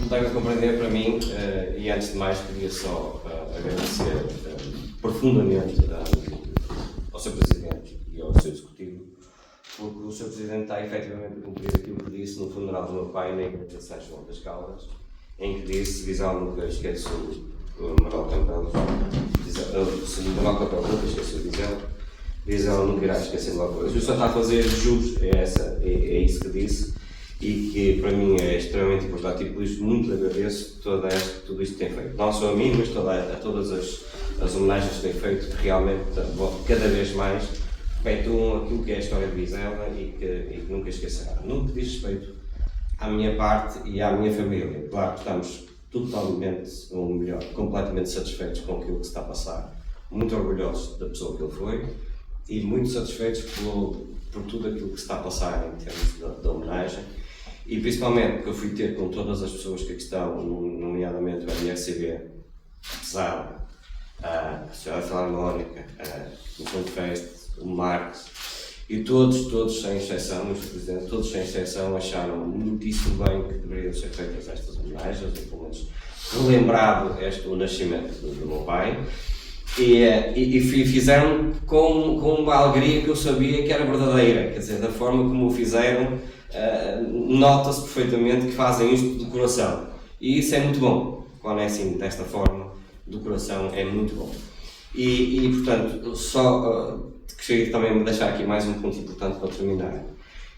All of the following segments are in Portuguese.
como devem compreender, para mim, e antes de mais queria só agradecer profundamente ao Sr. Presidente e ao Sr. Executivo, porque o Sr. Presidente está efetivamente a cumprir aquilo que disse no funeral do meu pai na Igreja de São João das Caldas, em que disse: Vizela nunca esquece o Manuel Campelo, Manuel Campelo nunca esquece o Vizela nunca irá esquecer logo coisas. O Sr. está a fazer jus é isso que disse, e que para mim é extremamente importante, e por isso muito agradeço tudo isto que tem feito. Não só a mim, mas a todas as homenagens que tem feito, que realmente cada vez mais perpetuam aquilo que é a história de Vizela e que nunca esquecerá. No que diz respeito à minha parte e à minha família, claro que estamos totalmente, ou melhor, completamente satisfeitos com aquilo que se está a passar, muito orgulhosos da pessoa que ele foi e muito satisfeitos por tudo aquilo que se está a passar em termos da homenagem, e principalmente porque eu fui ter com todas as pessoas que aqui estão, nomeadamente o MRCB, Pesada, a Sra. Filarmónica, o Contefeste, o Marcos, e todos sem exceção, os presidentes, todos sem exceção, acharam muitíssimo bem que deveriam ser feitas estas homenagens, ou pelo menos relembrado o nascimento do meu pai, e fizeram com uma alegria que eu sabia que era verdadeira, quer dizer, da forma como o fizeram, nota-se perfeitamente que fazem isto do coração, e isso é muito bom, quando é assim, desta forma, do coração, é muito bom. E portanto, só gostaria também de deixar aqui mais um ponto importante para terminar,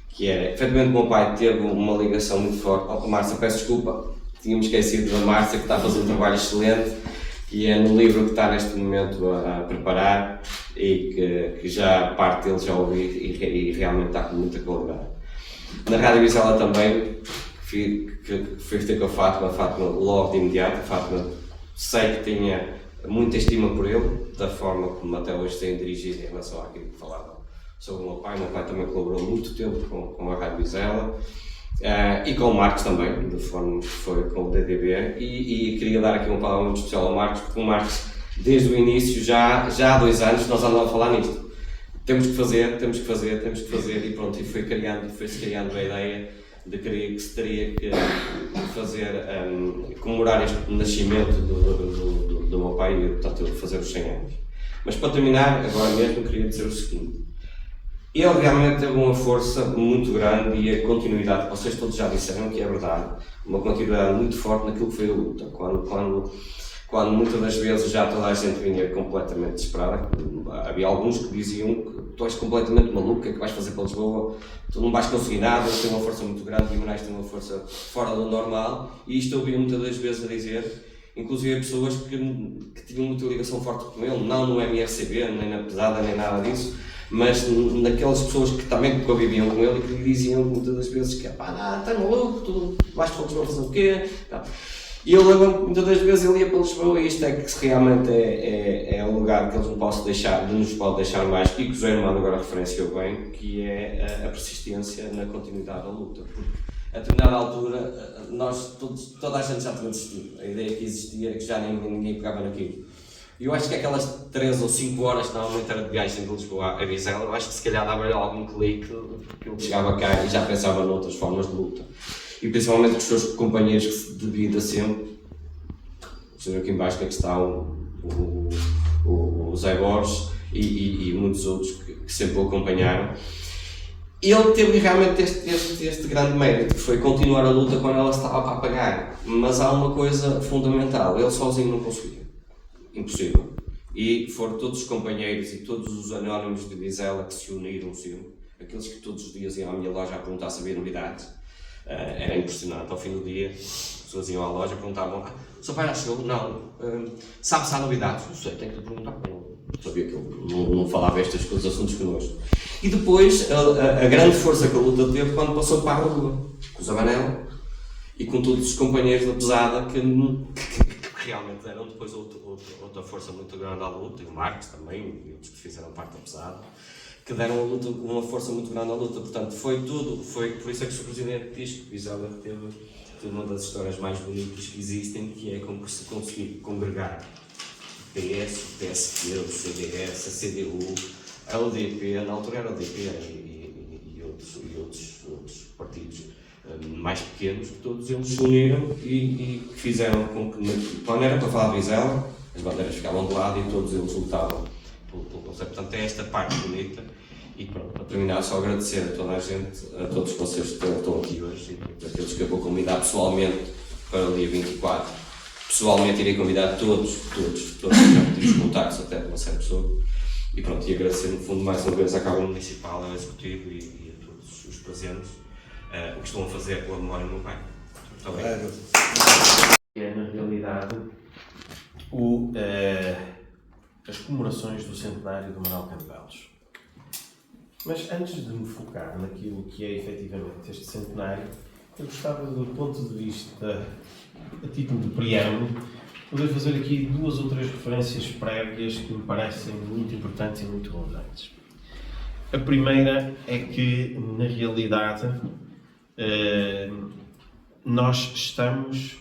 que é, efetivamente, o meu pai teve uma ligação muito forte. Márcia, peço desculpa, tínhamos esquecido da Márcia, que está a fazer um trabalho excelente, e é no livro que está neste momento a preparar, e que já parte dele já ouvi, e realmente está com muita qualidade. Na Rádio Vizela também, que fui ter com a Fátima logo de imediato. A Fátima, sei que tinha muita estima por ele, da forma como até hoje tem dirigido em relação àquilo que falava sobre o meu pai. O meu pai também colaborou muito tempo com a Rádio Vizela, e com o Marcos também, da forma que foi com o DDB, e queria dar aqui uma palavra muito especial ao Marcos, porque o Marcos, desde o início, já há 2 anos, nós andávamos a falar nisto. Temos que fazer, e pronto, e foi-se criando a ideia de que se teria que fazer, comemorar este nascimento do meu pai, e portanto ele fazer os 100 anos. Mas para terminar, agora mesmo, queria dizer o seguinte: ele realmente teve uma força muito grande, e a continuidade, vocês todos já disseram que é verdade, uma continuidade muito forte naquilo que foi a luta, quando muitas das vezes já toda a gente vinha completamente desesperada. Havia alguns que diziam que tu és completamente maluco, o que é que vais fazer para Lisboa, tu não vais conseguir nada, ele tem uma força muito grande, Guimarães tem uma força fora do normal, e isto eu ouvia muitas das vezes a dizer, inclusive pessoas que tinham muita ligação forte com ele, não no MRCB, nem na Pesada, nem nada disso, mas naquelas pessoas que também conviviam com ele e que lhe diziam muitas das vezes que pá, estás maluco, tu vais para Lisboa fazer o quê? Não. E eu lembro, muitas das vezes ele ia para Lisboa, e isto é que realmente é um lugar que eles não nos pode deixar mais, e que o José Armando agora referenciou bem, que é a persistência na continuidade da luta, porque a determinada altura toda a gente já tinha desistido, a ideia que existia, que já ninguém pegava naquilo. E eu acho que aquelas 3 ou 5 horas que normalmente era de viagem de Lisboa a Vizela, eu acho que se calhar dava-lhe algum clique, que ele chegava cá e já pensava noutras formas de luta. E principalmente os seus companheiros de vida sempre, o senhor aqui embaixo que está o Zé Borges e muitos outros que sempre o acompanharam. Ele teve realmente este grande mérito, que foi continuar a luta quando ela estava para apagar. Mas há uma coisa fundamental, ele sozinho não conseguia. Impossível. E foram todos os companheiros e todos os anónimos de Vizela que se uniram, aqueles que todos os dias iam à minha loja a perguntar se havia novidades. Era impressionante. Ao fim do dia, as pessoas iam à loja e perguntavam: o seu pai já chegou? Não. Sabe se há novidades? Não sei, tenho que lhe perguntar. Eu sabia que ele não falava estes assuntos connosco. E depois, a grande força que a luta teve quando passou para a rua, com o Zabanel e com todos os companheiros da Pesada que realmente deram depois outra força muito grande à luta, e o Marcos também, e outros que fizeram parte da Pesada, que deram a luta, uma força muito grande à luta. Portanto, foi por isso é que o Sr. Presidente diz que Vizela teve uma das histórias mais bonitas que existem, que é como se conseguir congregar o PS, o PSP, o CDS, a CDU, a UDP, na altura era a UDP e outros partidos mais pequenos, que todos eles se uniram e fizeram com que, quando era para falar de Vizela, as bandeiras ficavam de lado e todos eles lutavam pelo conceito. Portanto, é esta parte bonita. E pronto, para terminar, só agradecer a toda a gente, a todos vocês que estão aqui hoje, e aqueles que eu vou convidar pessoalmente para o dia 24. Pessoalmente irei convidar todos já tive contactos até de uma certa pessoa. E pronto, e agradecer no fundo mais uma vez à Câmara Municipal, ao Executivo e a todos os presentes o que estão a fazer pela memória do meu pai. Muito obrigado. É, na realidade, as comemorações do centenário do Manuel Campelos. Mas antes de me focar naquilo que é efetivamente este centenário, eu gostava, do ponto de vista, a título de preâmbulo, poder fazer aqui 2 ou 3 referências prévias que me parecem muito importantes e muito relevantes. A primeira é que, na realidade, nós estamos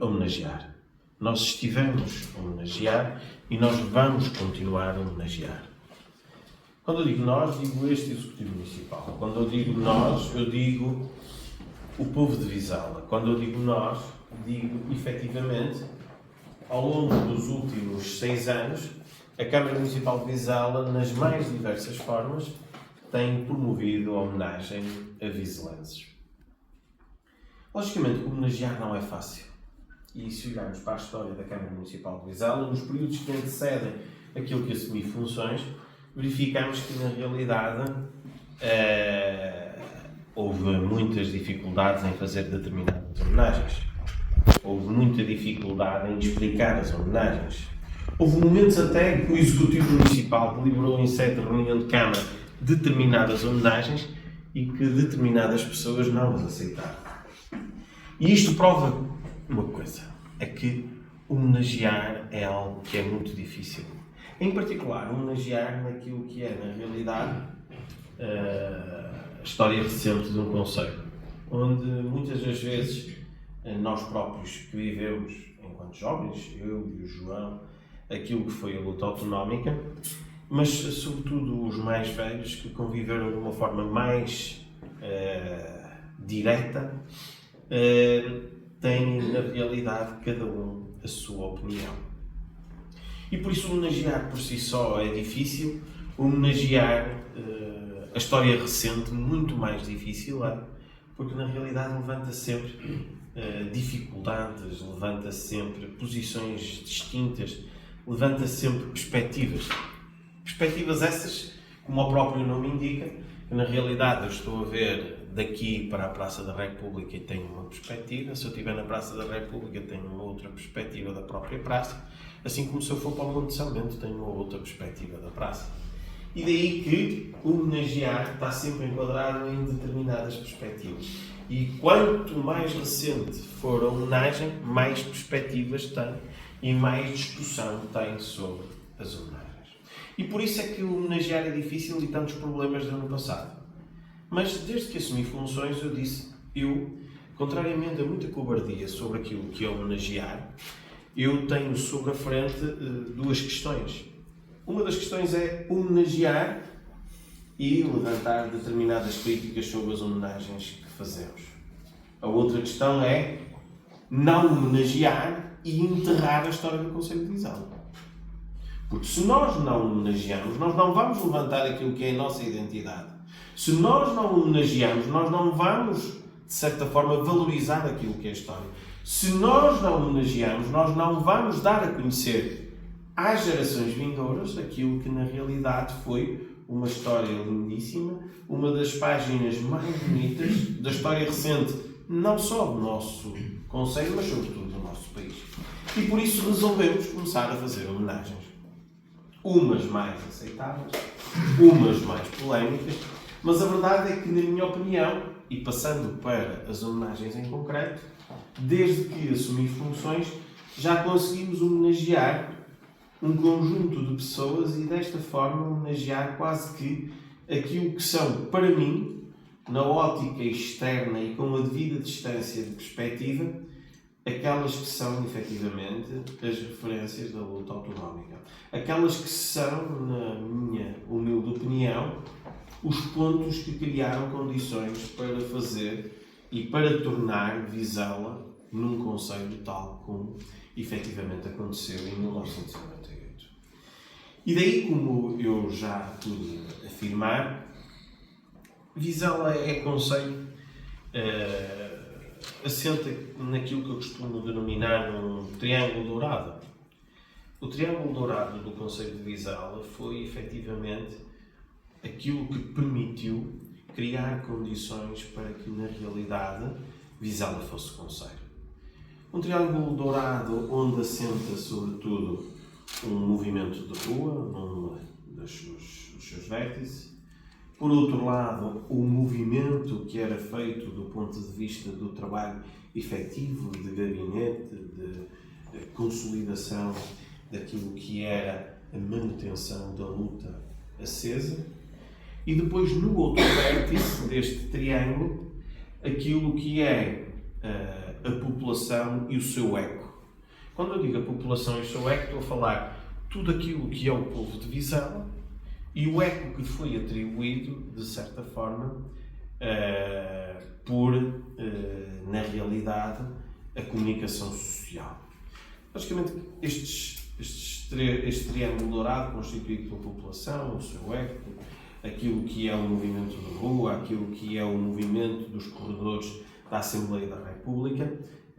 a homenagear. Nós estivemos a homenagear e nós vamos continuar a homenagear. Quando eu digo nós, digo este Executivo Municipal. Quando eu digo nós, eu digo o povo de Vizela. Quando eu digo nós, digo efetivamente, ao longo dos últimos 6 anos, a Câmara Municipal de Vizela, nas mais diversas formas, tem promovido a homenagem a vizelenses. Logicamente, homenagear não é fácil. E se olharmos para a história da Câmara Municipal de Vizela, nos períodos que antecedem aquilo que assumi funções, verificamos que, na realidade, houve muitas dificuldades em fazer determinadas homenagens. Houve muita dificuldade em explicar as homenagens. Houve momentos até que o Executivo Municipal deliberou em sede de reunião de Câmara determinadas homenagens e que determinadas pessoas não as aceitaram. E isto prova uma coisa, é que homenagear é algo que é muito difícil. Em particular, homenagear naquilo que é, na realidade, a história recente de um concelho, onde muitas das vezes nós próprios que vivemos enquanto jovens, eu e o João, aquilo que foi a luta autonómica, mas sobretudo os mais velhos que conviveram de uma forma mais direta, têm na realidade cada um a sua opinião. E por isso homenagear por si só é difícil, homenagear a história recente muito mais difícil é, porque na realidade levanta sempre dificuldades, levanta sempre posições distintas, levanta sempre perspectivas. Perspectivas essas, como o próprio nome indica, que na realidade eu estou a ver daqui para a Praça da República e tenho uma perspectiva, se eu estiver na Praça da República tenho uma outra perspectiva da própria praça, assim como se eu for para o Monte de São Bento tenho uma outra perspectiva da praça. E daí que homenagear está sempre enquadrado em determinadas perspectivas. E quanto mais recente for a homenagem, mais perspectivas tem e mais discussão tem sobre as homenagens. E por isso é que o homenagear é difícil e tantos problemas do ano passado. Mas desde que assumi funções eu disse, contrariamente a muita cobardia sobre aquilo que é homenagear, eu tenho sobre a frente 2 questões. Uma das questões é homenagear e levantar determinadas críticas sobre as homenagens que fazemos. A outra questão é não homenagear e enterrar a história do Concelho de Vizela. Porque se nós não homenageamos, nós não vamos levantar aquilo que é a nossa identidade. Se nós não homenageamos, nós não vamos, de certa forma, valorizar aquilo que é a história. Se nós não homenageamos, nós não vamos dar a conhecer às gerações vindouras aquilo que na realidade foi uma história lindíssima, uma das páginas mais bonitas da história recente, não só do nosso concelho, mas sobretudo do nosso país. E por isso resolvemos começar a fazer homenagens. Umas mais aceitáveis, umas mais polémicas, mas a verdade é que, na minha opinião, e passando para as homenagens em concreto, desde que assumi funções, já conseguimos homenagear um conjunto de pessoas e desta forma homenagear quase que aquilo que são, para mim, na ótica externa e com a devida distância de perspectiva, aquelas que são, efetivamente, as referências da luta autonómica. Aquelas que são, na minha humilde opinião, os pontos que criaram condições para fazer e para tornar Vizela num concelho tal como efetivamente aconteceu em 1998. E daí, como eu já pude afirmar, Vizela é concelho, assenta naquilo que eu costumo denominar um triângulo dourado. O triângulo dourado do concelho de Vizela foi efetivamente aquilo que permitiu criar condições para que, na realidade, Vizela fosse concelho. Um triângulo dourado onde assenta, sobretudo, um movimento de rua, num dos seus vértices. Por outro lado, o movimento que era feito do ponto de vista do trabalho efetivo, de gabinete, de consolidação daquilo que era a manutenção da luta acesa. E depois, no outro vértice deste triângulo, aquilo que é a população e o seu eco. Quando eu digo a população e o seu eco, estou a falar tudo aquilo que é o povo de Vizela e o eco que foi atribuído, de certa forma, por, na realidade, a comunicação social. Basicamente, este triângulo dourado, constituído pela população, o seu eco, aquilo que é o movimento de rua, aquilo que é o movimento dos corredores da Assembleia da República,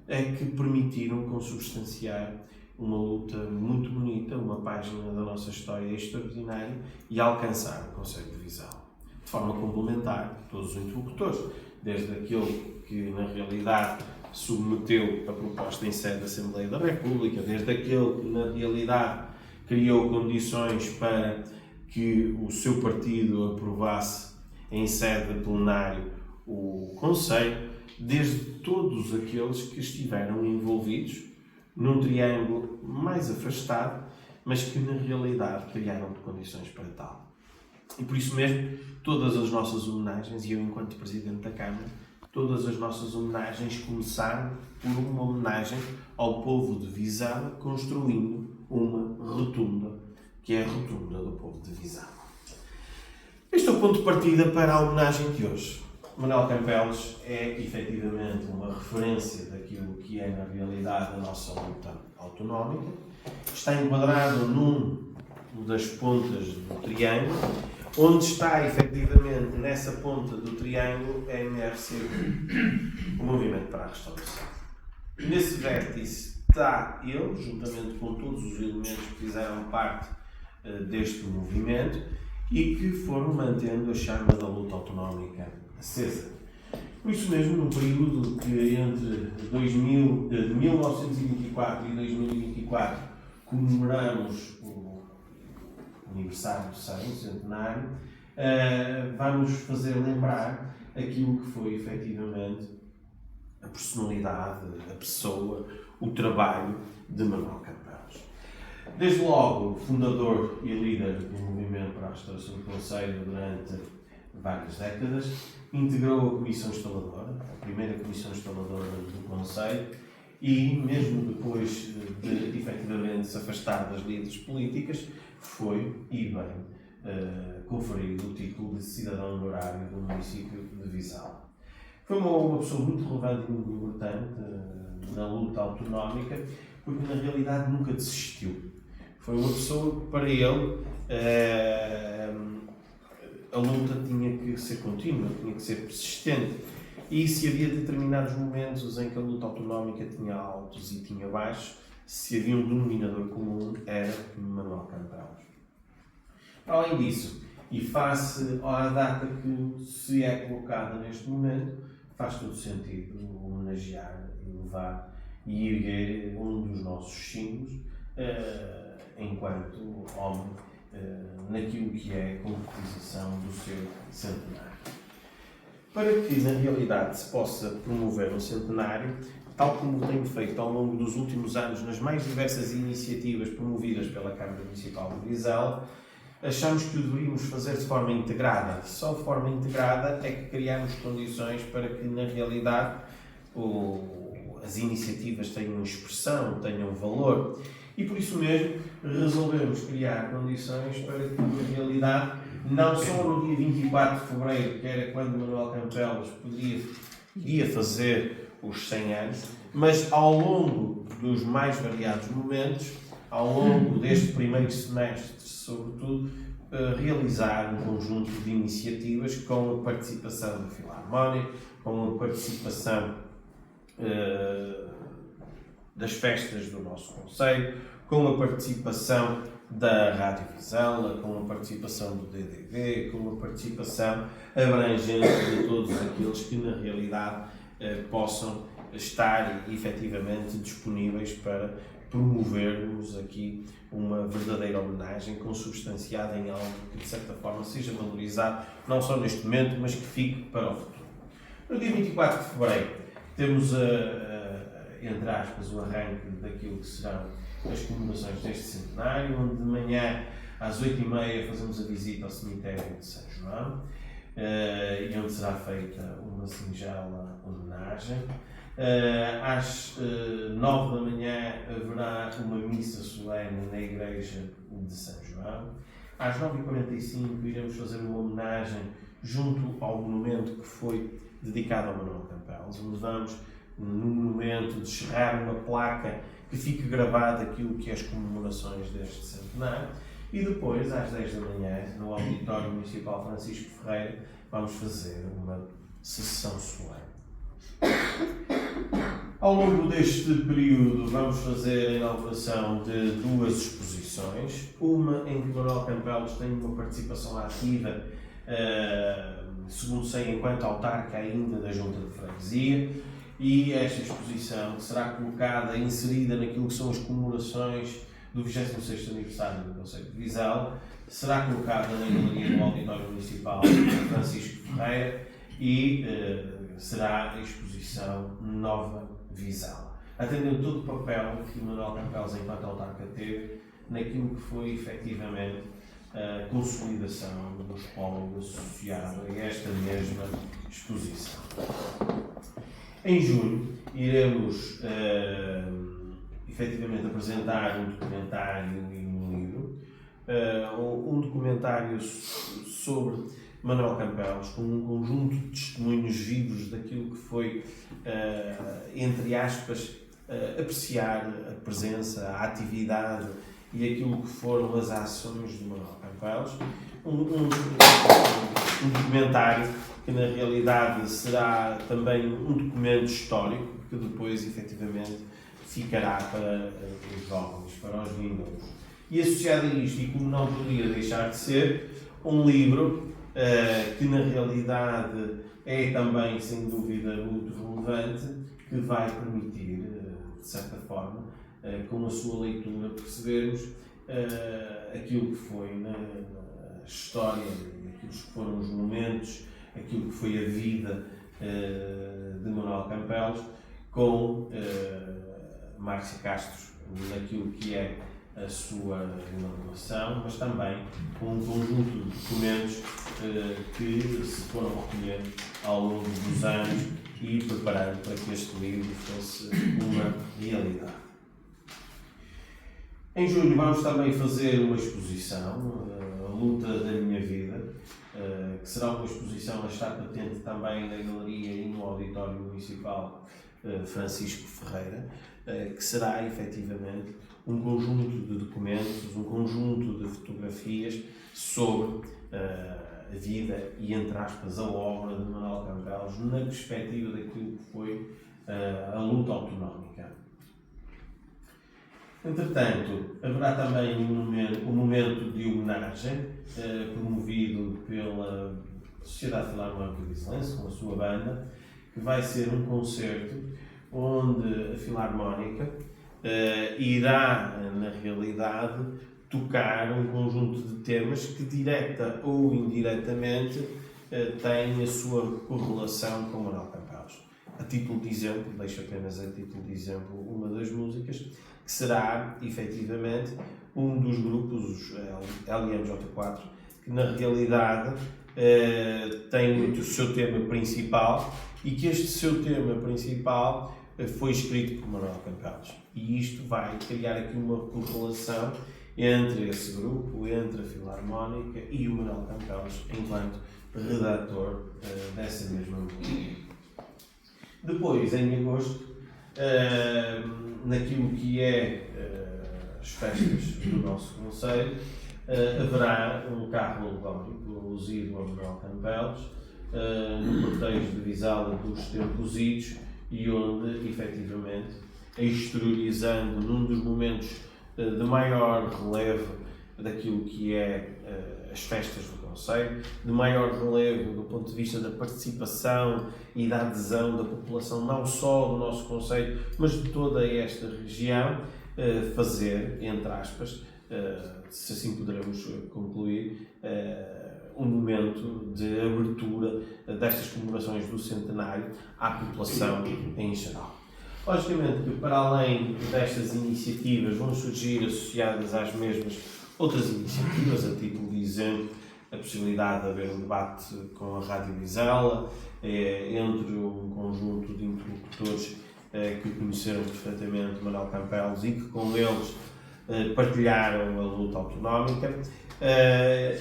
é que permitiram consubstanciar uma luta muito bonita, uma página da nossa história extraordinária e alcançar o concelho de Vizela. De forma complementar, todos os interlocutores, desde aquele que, na realidade, submeteu a proposta em sede da Assembleia da República, desde aquele que, na realidade, criou condições para que o seu partido aprovasse em sede plenário o Conselho, desde todos aqueles que estiveram envolvidos num triângulo mais afastado, mas que na realidade criaram condições para tal. E por isso mesmo, todas as nossas homenagens, e eu enquanto Presidente da Câmara, todas as nossas homenagens começaram por uma homenagem ao povo de Vizela, construindo uma rotunda, que é a rotunda do povo de Vizela. Este é o ponto de partida para a homenagem de hoje. Manuel Campelos é efetivamente uma referência daquilo que é na realidade a nossa luta autonómica. Está enquadrado num das pontas do triângulo, onde está efetivamente nessa ponta do triângulo a MRC, o Movimento para a Restauração. Nesse vértice está ele, juntamente com todos os elementos que fizeram parte deste movimento e que foram mantendo a chama da luta autonómica acesa. Por isso mesmo, num período que entre 1924 e 2024 comemoramos o aniversário do 100º centenário, vamos fazer lembrar aquilo que foi efetivamente a personalidade, a pessoa, o trabalho de Manuel Campelos. Desde logo, fundador e líder do Movimento para a Restauração do Concelho durante várias décadas, integrou a Comissão Instaladora, a primeira Comissão Instaladora do Concelho, e mesmo depois de efetivamente se afastar das lides políticas, foi, e bem, conferido o título de cidadão honorário do município de Vizela. Foi uma pessoa muito relevante e muito importante na luta autonómica, porque na realidade nunca desistiu. Foi uma pessoa que, para ele, a luta tinha que ser contínua, tinha que ser persistente. E se havia determinados momentos em que a luta autonómica tinha altos e tinha baixos, se havia um denominador comum, era Manuel Campelos. Além disso, e face à data que se é colocada neste momento, faz todo sentido homenagear, elevar e erguer um dos nossos símbolos enquanto homem naquilo que é a concretização do seu centenário. Para que, na realidade, se possa promover um centenário, tal como tenho feito ao longo dos últimos anos nas mais diversas iniciativas promovidas pela Câmara Municipal de Vizela, achamos que o deveríamos fazer de forma integrada. Só de forma integrada é que criamos condições para que, na realidade, as iniciativas tenham expressão, tenham valor. E por isso mesmo resolvemos criar condições para que, na realidade, não só no dia 24 de fevereiro, que era quando Manuel Campelos poderia iria fazer os 100 anos, mas ao longo dos mais variados momentos, ao longo deste primeiro semestre, sobretudo, realizar um conjunto de iniciativas com a participação da Filarmónica, com a participação das festas do nosso Conselho, com a participação da Rádio Vizela, com a participação do DDV, com a participação abrangente de todos aqueles que na realidade possam estar efetivamente disponíveis para promovermos aqui uma verdadeira homenagem consubstanciada em algo que de certa forma seja valorizado não só neste momento, mas que fique para o futuro. No dia 24 de fevereiro temos entre aspas, o arranque daquilo que serão as comemorações deste centenário, onde de manhã às 8h30 fazemos a visita ao cemitério de São João, e onde será feita uma singela homenagem. Às 9 da manhã haverá uma missa solene na igreja de São João. Às 9h45 iremos fazer uma homenagem junto ao monumento que foi dedicado ao Manuel Campelos, onde vamos no momento de chegar uma placa que fique gravada aquilo que é as comemorações deste centenário, e depois, às 10 da manhã, no Auditório Municipal Francisco Ferreira, vamos fazer uma sessão solene. Ao longo deste período vamos fazer a inauguração de 2 exposições, uma em que Manuel Campelos tem uma participação ativa, segundo sei, enquanto autarca ainda da Junta de Freguesia, e esta exposição será colocada, inserida naquilo que são as comemorações do 26º aniversário do Conselho de Vizela, será colocada na galeria do Auditório Municipal Francisco Ferreira e será a exposição Nova Vizela, atendendo todo o papel que Manuel Campelos, enquanto autarca, teve naquilo que foi efetivamente a consolidação do espólio associado a esta mesma exposição. Em junho, iremos efetivamente apresentar um documentário e um livro, um documentário sobre Manuel Campelos, com um conjunto de testemunhos vivos daquilo que foi, entre aspas, apreciar a presença, a atividade e aquilo que foram as ações de Manuel Campelos. Um documentário que na realidade será também um documento histórico que depois efetivamente ficará para os jovens, para os vindouros. E associado a isto, e como não poderia deixar de ser, um livro que na realidade é também, sem dúvida, muito relevante, que vai permitir, de certa forma, com a sua leitura, percebermos aquilo que foi na história, aquilo que foram os momentos, aquilo que foi a vida de Manuel Campelos, com Márcia Castro naquilo que é a sua inauguração, mas também com um conjunto de documentos que se foram recolhendo ao longo dos anos e preparando para que este livro fosse uma realidade. Em julho vamos também fazer uma exposição, A Luta da Minha Vida, que será uma exposição a estar patente também na galeria e no Auditório Municipal Francisco Ferreira, que será efetivamente um conjunto de documentos, um conjunto de fotografias sobre a vida e, entre aspas, a obra de Manuel Campelos na perspectiva daquilo que foi a luta autonómica. Entretanto, haverá também um momento de homenagem promovido pela Sociedade Filarmónica Vizelense, com a sua banda, que vai ser um concerto onde a Filarmónica irá, na realidade, tocar um conjunto de temas que, direta ou indiretamente, têm a sua correlação com Manuel Campelos. A título de exemplo, deixo apenas a título de exemplo uma das músicas, que será, efetivamente, um dos grupos, os LMJ4, que na realidade tem o seu tema principal e que este seu tema principal foi escrito por Manuel Campelos. E isto vai criar aqui uma correlação entre esse grupo, entre a Filarmónica e o Manuel Campelos, enquanto redator dessa mesma música. Depois, em agosto, naquilo que é as festas do nosso concelho, haverá um carro alegórico alusivo a Manuel Campelos, no cortejo de Visala dos Tempos Idos, e onde, efetivamente, exteriorizando num dos momentos de maior relevo daquilo que é as festas do concelho, de maior relevo do ponto de vista da participação e da adesão da população, não só do nosso concelho, mas de toda esta região, fazer, entre aspas, se assim poderemos concluir, um momento de abertura destas comemorações do centenário à população em geral. Logicamente que, para além destas iniciativas, vão surgir associadas às mesmas outras iniciativas, a título de exemplo, a possibilidade de haver um debate com a Rádio Visela, entre um conjunto de interlocutores que conheceram perfeitamente Manuel Campelos e que com eles partilharam a luta autonómica,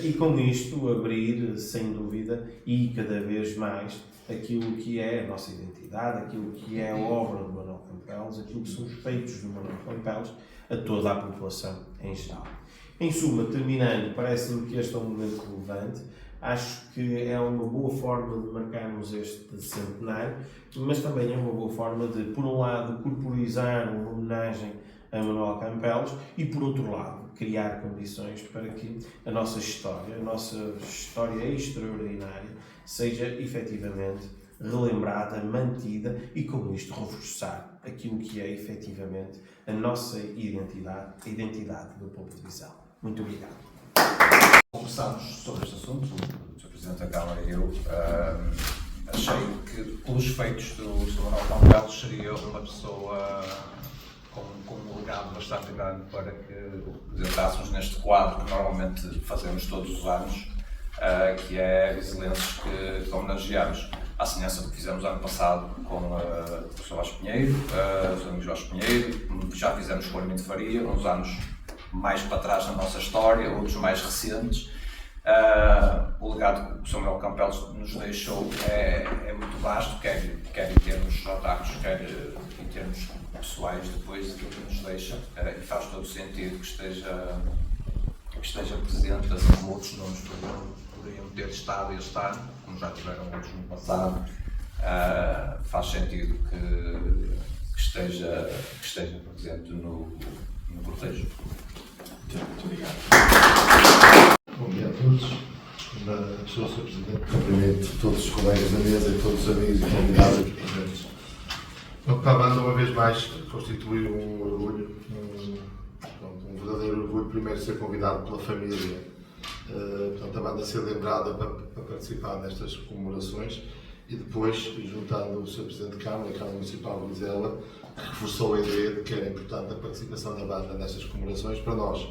e com isto abrir, sem dúvida, e cada vez mais, aquilo que é a nossa identidade, aquilo que é a obra de Manuel Campelos, aquilo que são os feitos de Manuel Campelos a toda a população em geral. Em suma, terminando, parece-me que este é um momento relevante. Acho que é uma boa forma de marcarmos este centenário, mas também é uma boa forma de, por um lado, corporizar uma homenagem a Manuel Campelos e, por outro lado, criar condições para que a nossa história extraordinária, seja efetivamente relembrada, mantida e, com isto, reforçar aquilo que é efetivamente a nossa identidade, a identidade do povo de Visela. Muito obrigado. Conversámos sobre este assunto, o Sr. Presidente da Câmara e eu. Achei que, pelos feitos do Sr. Manuel Campelos, seria uma pessoa com um legado bastante grande para que apresentássemos neste quadro que normalmente fazemos todos os anos, que é Vizelenses que homenageamos, à semelhança do que fizemos ano passado com o Sr. Jorge Pinheiro, o Sr. amigo Jorge Pinheiro, já fizemos com o Armindo Faria, uns anos mais para trás na nossa história, outros mais recentes. O legado que o Sr. Manuel Campelos nos deixou é muito vasto, quer em termos autarcos, quer em termos pessoais, depois daquilo que nos deixa, e faz todo o sentido que esteja presente, assim como outros nomes poderiam ter estado este ano, como já tiveram outros no passado. Faz sentido que esteja presente no cortejo. Muito obrigado. Bom dia a todos. Sou o Sr. Presidente, cumprimento todos os colegas da mesa e todos os amigos e convidados aqui presentes. Para a banda, uma vez mais, constitui um orgulho, um verdadeiro orgulho, primeiro ser convidado pela família, portanto, a banda ser lembrada para participar nestas comemorações, e depois, juntando o Sr. Presidente de Câmara, a Câmara Municipal de Vizela, que reforçou a ideia de que era importante a participação da banda nestas comemorações. Para nós,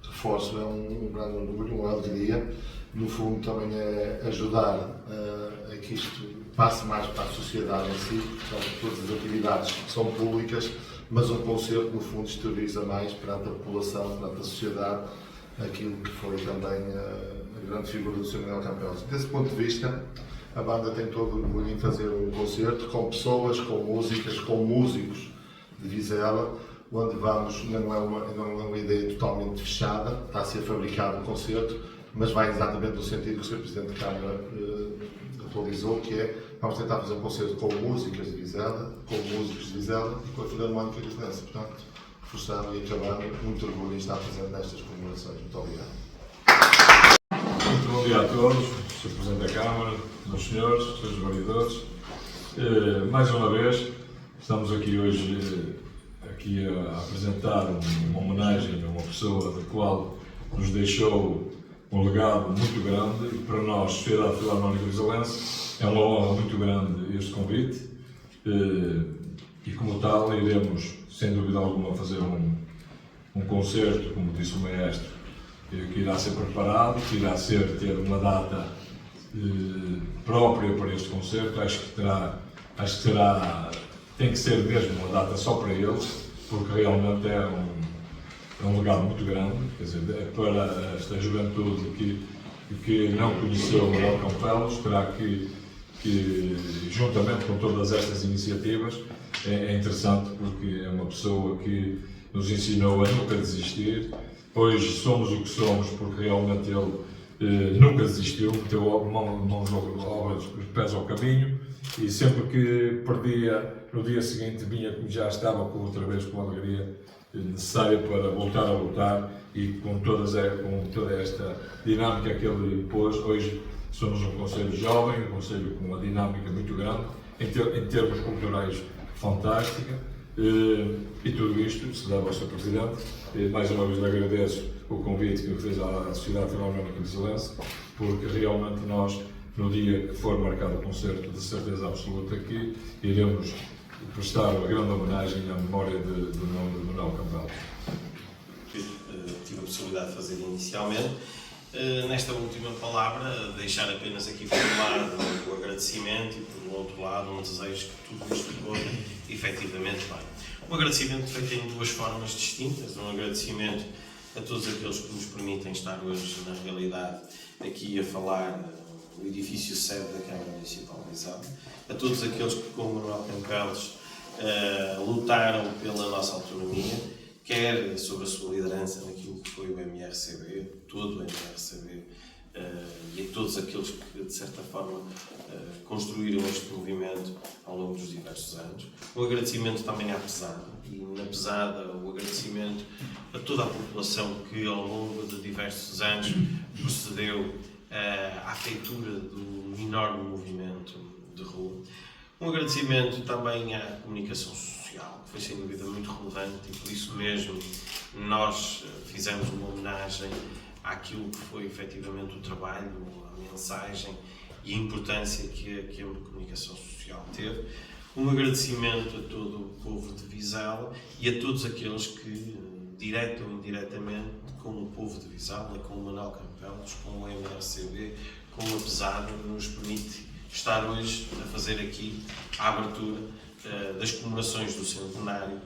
reforço, é um grande orgulho, uma alegria. No fundo, também é ajudar a que isto passe mais para a sociedade em si. Portanto, todas as atividades são públicas, mas um concerto, no fundo, exterioriza mais perante a população, perante a sociedade, aquilo que foi também a grande figura do Sr. Manuel Campelos. Desse ponto de vista, a banda tem todo o orgulho em fazer um concerto com pessoas, com músicas, com músicos de Vizela, onde vamos, não é uma ideia totalmente fechada, está a ser fabricado um concerto, mas vai exatamente no sentido que o Sr. Presidente de Câmara atualizou, que é, vamos tentar fazer um concerto com músicas de Vizela, com músicos de Vizela e com a Filarmónica de Vizelense. Portanto, reforçando e acabando, muito orgulho em estar presente nestas comemorações. Muito obrigado. Muito bom dia a todos, Sr. Presidente da Câmara, meus senhores, Srs. vereadores. Mais uma vez, estamos aqui hoje a apresentar uma homenagem a uma pessoa da qual nos deixou um legado muito grande, e para nós, Sociedade Filarmónica Vizelense, é uma honra muito grande este convite, e como tal iremos, sem dúvida alguma, fazer um concerto, como disse o maestro, que irá ser preparado, que irá ter uma data própria para este concerto. Acho que tem que ser mesmo uma data só para eles, porque realmente é um legado muito grande, quer dizer, para esta juventude que não conheceu Manuel Campelos, terá que que, juntamente com todas estas iniciativas, é interessante porque é uma pessoa que nos ensinou a nunca desistir. Hoje somos o que somos porque realmente ele nunca desistiu, meteu mãos à obra, os pés ao caminho, e sempre que perdia, no dia seguinte vinha como já estava outra vez com a alegria necessária para voltar a lutar, e com toda esta dinâmica que ele impôs. Hoje somos um conselho jovem, um conselho com uma dinâmica muito grande, em termos culturais fantástica, e tudo isto se deve ao Sr. Presidente. Mais uma vez lhe agradeço o convite que me fez à Sociedade Filarmónica de Vizelense, porque realmente nós, no dia que for marcado o concerto, de certeza absoluta que iremos prestar uma grande homenagem à memória do nome de Manuel Campelo. Tive a possibilidade de fazer inicialmente. Nesta última palavra, deixar apenas aqui por um lado o agradecimento e por outro lado um desejo que tudo isto corra efetivamente bem. Um agradecimento feito em duas formas distintas, um agradecimento a todos aqueles que nos permitem estar hoje, na realidade, aqui a falar no edifício sede da Câmara Municipal de Viseu, a todos aqueles que, como Manuel Campelos, lutaram pela nossa autonomia, quer sobre a sua liderança naquilo que foi o MRCB, todo o MRCB, e a todos aqueles que, de certa forma, construíram este movimento ao longo dos diversos anos. Um agradecimento também à Pesada, e na Pesada o agradecimento a toda a população que, ao longo de diversos anos, procedeu à feitura do enorme movimento de rua. Um agradecimento também à comunicação social, que foi sem dúvida muito relevante, e por isso mesmo nós fizemos uma homenagem àquilo que foi efetivamente o trabalho, a mensagem e a importância que a comunicação social teve. Um agradecimento a todo o povo de Vizela e a todos aqueles que, direta ou indiretamente, com o povo de Vizela, com o Manuel Campelos, com o MRCB, com a Pesada, nos permite estar hoje a fazer aqui a abertura das comemorações do centenário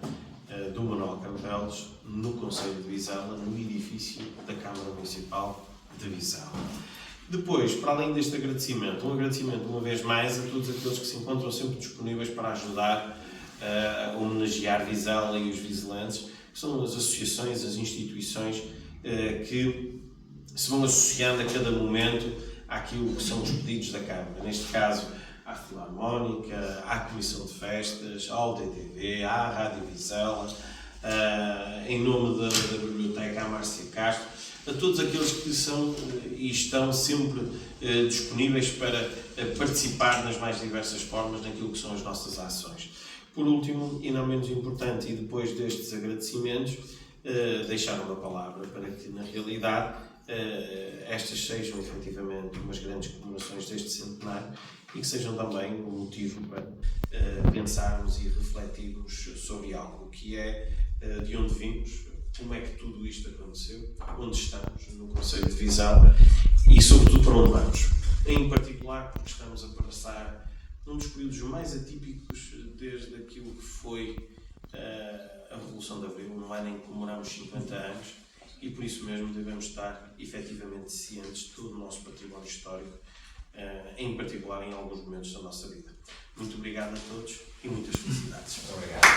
do Manuel Campelos no Concelho de Vizela, no edifício da Câmara Municipal de Vizela. Depois, para além deste agradecimento, um agradecimento uma vez mais a todos aqueles que se encontram sempre disponíveis para ajudar a homenagear Vizela e os vizelenses, que são as associações, as instituições que se vão associando a cada momento àquilo que são os pedidos da Câmara. Neste caso, à Filarmónica, à Comissão de Festas, ao DTV, à Rádio Vizela, em nome da Biblioteca, à Márcia Castro, a todos aqueles que são e estão sempre disponíveis para participar nas mais diversas formas naquilo que são as nossas ações. Por último, e não menos importante, e depois destes agradecimentos, deixar uma palavra para que, na realidade, estas sejam efetivamente umas grandes comemorações deste centenário e que sejam também um motivo para pensarmos e refletirmos sobre algo que é de onde vimos, como é que tudo isto aconteceu, onde estamos no Concelho de Vizela e sobretudo para onde vamos. Em particular porque estamos a passar num dos períodos mais atípicos desde aquilo que foi a Revolução de Abril, um ano em que comemoramos 50 anos, e por isso mesmo devemos estar efetivamente cientes de todo o nosso património histórico, em particular em alguns momentos da nossa vida. Muito obrigado a todos e muitas felicidades. Obrigado.